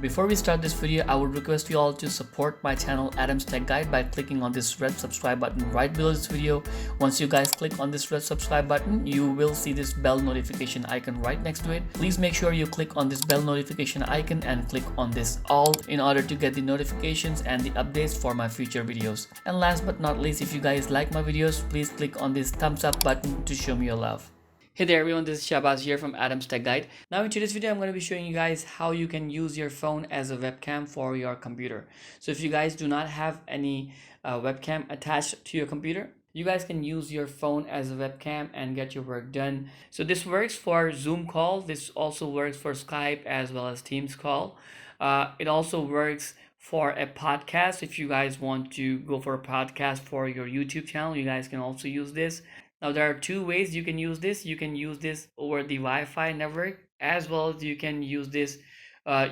Before we start this video, I would request you all to support my channel Adam's Tech Guide by clicking on this red subscribe button right below this video. Once you guys click on this red subscribe button, you will see this bell notification icon right next to it. Please make sure you click on this bell notification icon and click on this all in order to get the notifications and the updates for my future videos. And last but not least, if you guys like my videos, please click on this thumbs up button to show me your love. Hey there everyone, this is Shabazz here from Adam's Tech Guide. Now in today's video, I'm going to be showing you guys how you can use your phone as a webcam for your computer. So if you guys do not have any webcam attached to your computer, you guys can use your phone as a webcam and get your work done. So this works for Zoom call. This also works for Skype as well as Teams call. It also works for a podcast. If you guys want to go for a podcast for your YouTube channel, you guys can also use this. Now there are two ways you can use this. You can use this over the Wi-Fi network, as well as you can use this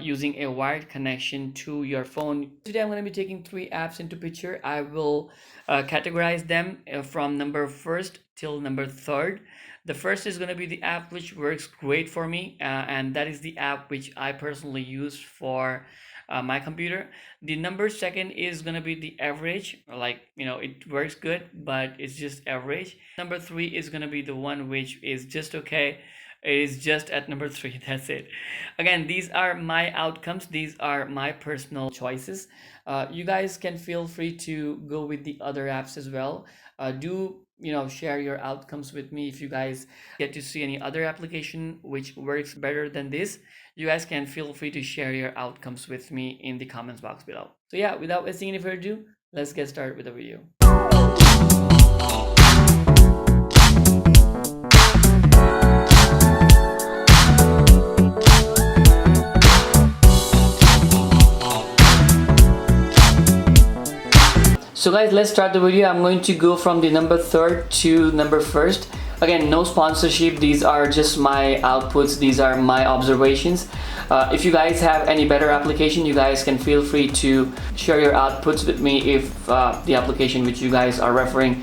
using a wired connection to your phone. Today I'm going to be taking 3 apps into picture. I will categorize them from number 1st till number 3rd. The first is going to be the app which works great for me, and that is the app which I personally use for my computer. The number 2nd is gonna be the average, like it works good but it's just average. Number 3 is gonna be the one which is just okay. It is just at number 3. That's it. Again, these are my outcomes, these are my personal choices. You guys can feel free to go with the other apps as well. Do share your outcomes with me. If you guys get to see any other application which works better than this, you guys can feel free to share your outcomes with me in the comments box below. So yeah, without wasting any further ado, let's get started with the video. So guys, let's start the video. I'm going to go from the number 3rd to number 1st. Again, no sponsorship. These are just my outputs. These are my observations. If you guys have any better application, you guys can feel free to share your outputs with me if the application which you guys are referring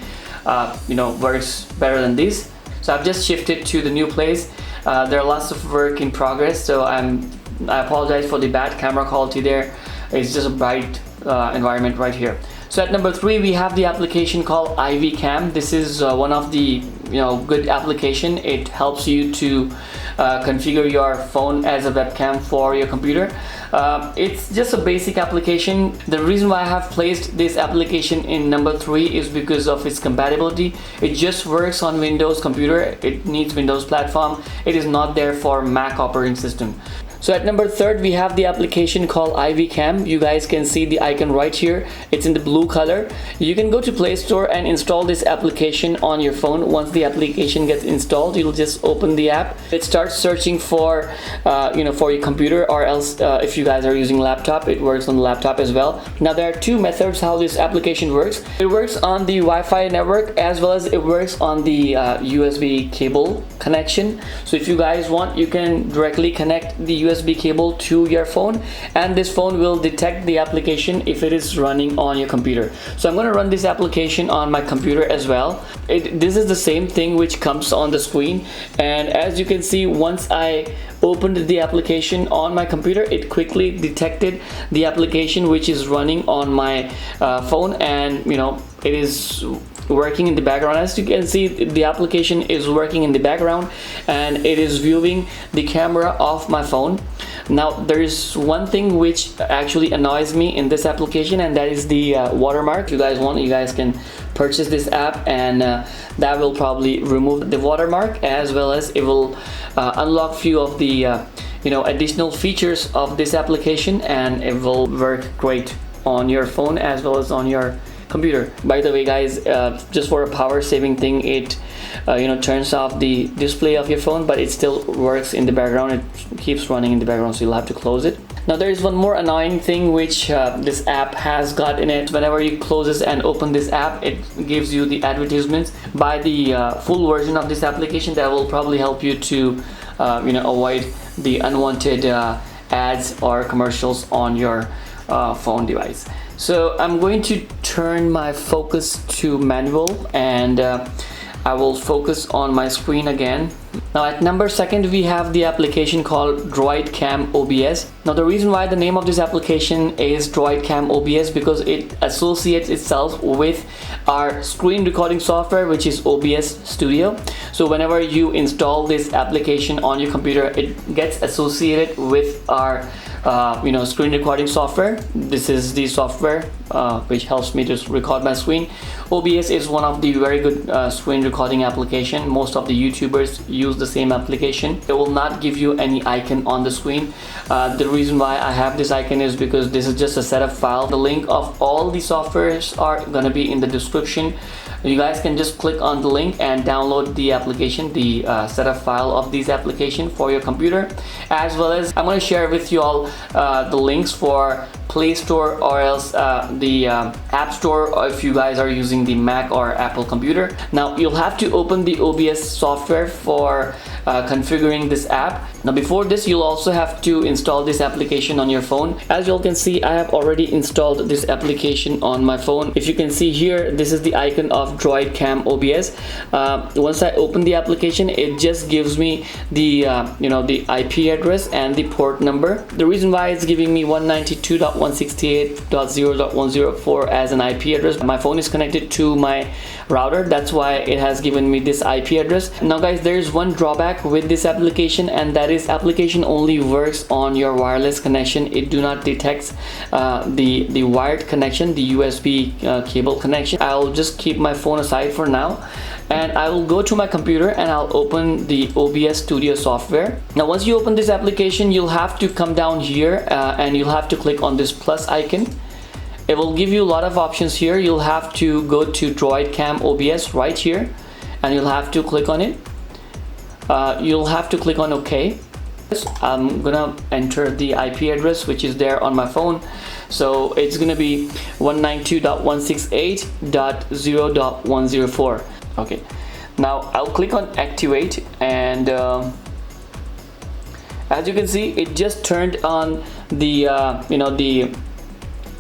works better than this. So I've just shifted to the new place. There are lots of work in progress, so I apologize for the bad camera quality there. It's just a bright environment right here. So at number 3, we have the application called iVCam. This is one of the good application. It helps you to configure your phone as a webcam for your computer. It's just a basic application. The reason why I have placed this application in number 3 is because of its compatibility. It just works on Windows computer. It needs Windows platform. It is not there for Mac operating system. So at number 3rd, we have the application called iVCam. You guys can see the icon right here. It's in the blue color. You can go to Play Store and install this application on your phone. Once the application gets installed, you'll just open the app. It starts searching for for your computer, or else if you guys are using laptop, it works on the laptop as well. Now there are 2 methods how this application works. It works on the Wi-Fi network, as well as it works on the USB cable connection. So if you guys want, you can directly connect the USB cable to your phone, and this phone will detect the application if it is running on your computer. So I'm going to run this application on my computer as well. This is the same thing which comes on the screen, and as you can see, once I opened the application on my computer, it quickly detected the application which is running on my phone, and it is working in the background. As you can see, the application is working in the background and it is viewing the camera of my phone. Now there is one thing which actually annoys me in this application, and that is the watermark. If you guys want, you guys can purchase this app, and that will probably remove the watermark, as well as it will unlock few of the additional features of this application, and it will work great on your phone as well as on your computer. By the way guys, just for a power saving thing, it turns off the display of your phone, but it still works in the background. It keeps running in the background, so you'll have to close it. Now there is one more annoying thing which this app has got in it. Whenever you close this and open this app, it gives you the advertisements. Buy the full version of this application. That will probably help you to avoid the unwanted ads or commercials on your phone device. So I'm going to turn my focus to manual, and I will focus on my screen again. Now at number second, we have the application called DroidCam OBS. Now the reason why the name of this application is DroidCam OBS because it associates itself with our screen recording software, which is OBS Studio. So whenever you install this application on your computer, it gets associated with our screen recording software. This is the software which helps me to record my screen. OBS is one of the very good screen recording application. Most of the YouTubers use the same application. It will not give you any icon on the screen. The reason why I have this icon is because this is just a setup file. The link of all the softwares are gonna be in the description. You guys can just click on the link and download the application, the setup file of this application for your computer, as well as I'm going to share with you all the links for Play Store or else the App Store if you guys are using the Mac or Apple computer. Now you'll have to open the OBS software for configuring this app. Now before this, you'll also have to install this application on your phone. As you all can see, I have already installed this application on my phone. If you can see here, this is the icon of DroidCam OBS. Once I open the application, it just gives me the the IP address and the port number. The reason why it's giving me 192.168.0.104 as an IP address, my phone is connected to my router. That's why it has given me this IP address. Now guys, there is one drawback with this application, and that is application only works on your wireless connection. It do not detect the wired connection, the USB cable connection. I'll just keep my phone aside for now, and I will go to my computer and I'll open the OBS Studio software. Now once you open this application, you'll have to come down here and you'll have to click on this plus icon. It will give you a lot of options here. You'll have to go to DroidCam OBS right here and you'll have to click on it. You'll have to click on OK. I'm gonna enter the IP address which is there on my phone. So it's gonna be 192.168.0.104. Okay, now I'll click on activate, and as you can see, it just turned on the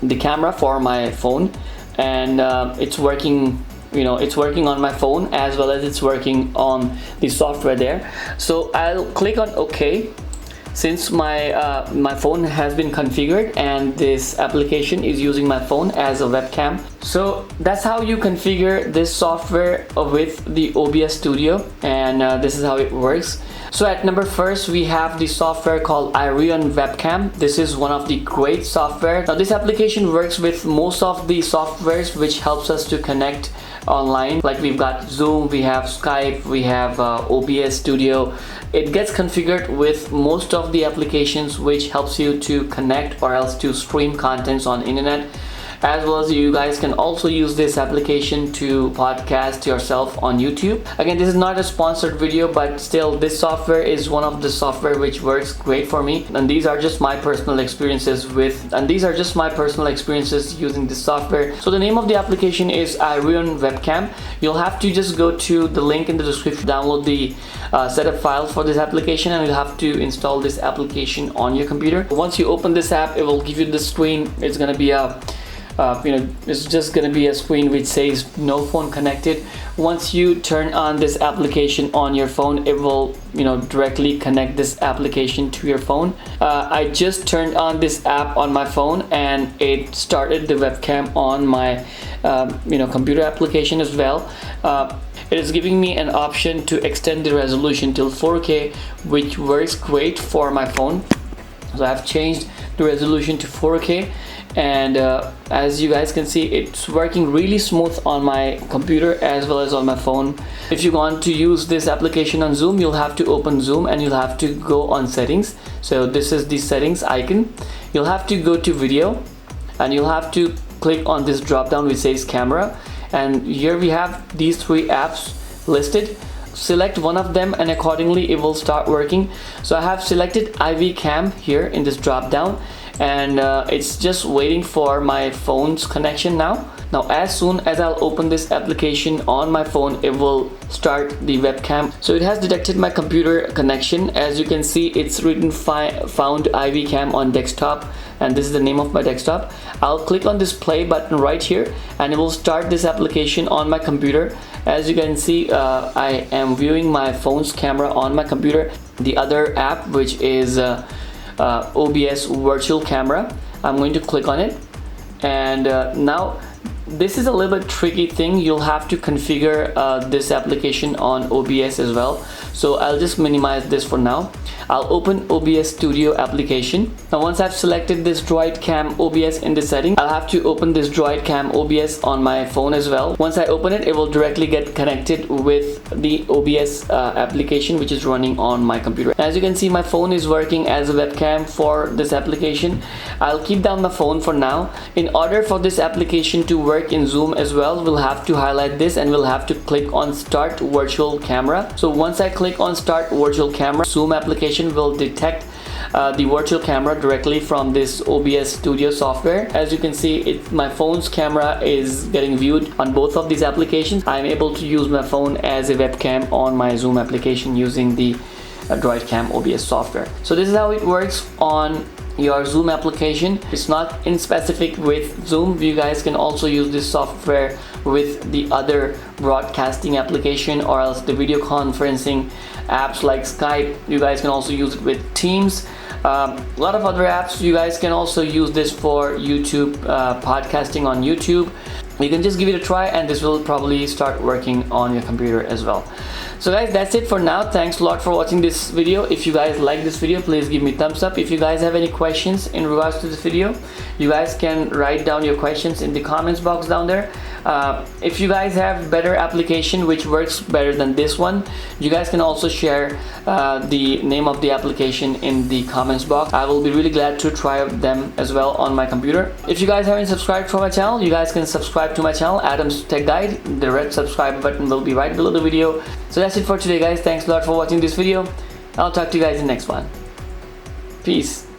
the camera for my phone, and it's working. It's working on my phone as well as it's working on the software there. So I'll click on OK. Since my my phone has been configured and this application is using my phone as a webcam. So that's how you configure this software with the OBS Studio, and this is how it works. So at number first, we have the software called Iriun Webcam. This is one of the great software. Now this application works with most of the softwares which helps us to connect online. Like we've got Zoom, we have Skype, we have OBS Studio. It gets configured with most of the applications which helps you to connect or else to stream contents on internet. As well as you guys can also use this application to podcast yourself on YouTube. Again, this is not a sponsored video, but still this software is one of the software which works great for me, and these are just my personal experiences using this software. So the name of the application is Iriun Webcam. You'll have to just go to the link in the description, download the setup file for this application, and you'll have to install this application on your computer. Once you open this app, it will give you this screen. It's gonna be a it's just gonna be a screen which says no phone connected. Once you turn on this application on your phone, it will directly connect this application to your phone. I just turned on this app on my phone and it started the webcam on my computer application as well. It is giving me an option to extend the resolution till 4K, which works great for my phone. So I've changed the resolution to 4K, and as you guys can see, it's working really smooth on my computer as well as on my phone. If you want to use this application on Zoom, you'll have to open Zoom and you'll have to go on settings. So this is the settings icon. You'll have to go to video and you'll have to click on this drop down which says camera, and here we have these 3 apps listed. Select one of them and accordingly it will start working. So I have selected iVCam here in this drop down, and it's just waiting for my phone's connection now. Now as soon as I'll open this application on my phone, it will start the webcam. So it has detected my computer connection. As you can see, it's written found iVCam on desktop and this is the name of my desktop. I'll click on this play button right here, and it will start this application on my computer. As you can see, I am viewing my phone's camera on my computer. The other app, which is OBS virtual camera, I'm going to click on it, and now this is a little bit tricky thing. You'll have to configure this application on OBS as well, so I'll just minimize this for now. I'll open OBS Studio application. Now once I've selected this DroidCam OBS in the setting, I'll have to open this DroidCam OBS on my phone as well. Once I open it, it will directly get connected with the OBS application, which is running on my computer. As you can see, my phone is working as a webcam for this application. I'll keep down my phone for now. In order for this application to work in Zoom as well, we'll have to highlight this and we'll have to click on Start Virtual Camera. So once I click on Start Virtual Camera, Zoom application will detect the virtual camera directly from this OBS Studio software. As you can see, my phone's camera is getting viewed on both of these applications. I'm able to use my phone as a webcam on my Zoom application using the DroidCam OBS software. So this is how it works on your Zoom application. It's not in specific with Zoom. You guys can also use this software with the other broadcasting application or else the video conferencing apps like Skype. You guys can also use it with Teams. A lot of other apps. You guys can also use this for YouTube, podcasting on YouTube. You can just give it a try and this will probably start working on your computer as well. So guys, that's it for now. Thanks a lot for watching this video. If you guys like this video, please give me a thumbs up. If you guys have any questions in regards to this video, you guys can write down your questions in the comments box down there. If you guys have better application which works better than this one, you guys can also share the name of the application in the comments box. I will be really glad to try them as well on my computer. If you guys haven't subscribed to my channel, you guys can subscribe to my channel, Adam's Tech Guide. The red subscribe button will be right below the video. So that's it for today, guys. Thanks a lot for watching this video. I'll talk to you guys in the next one. Peace.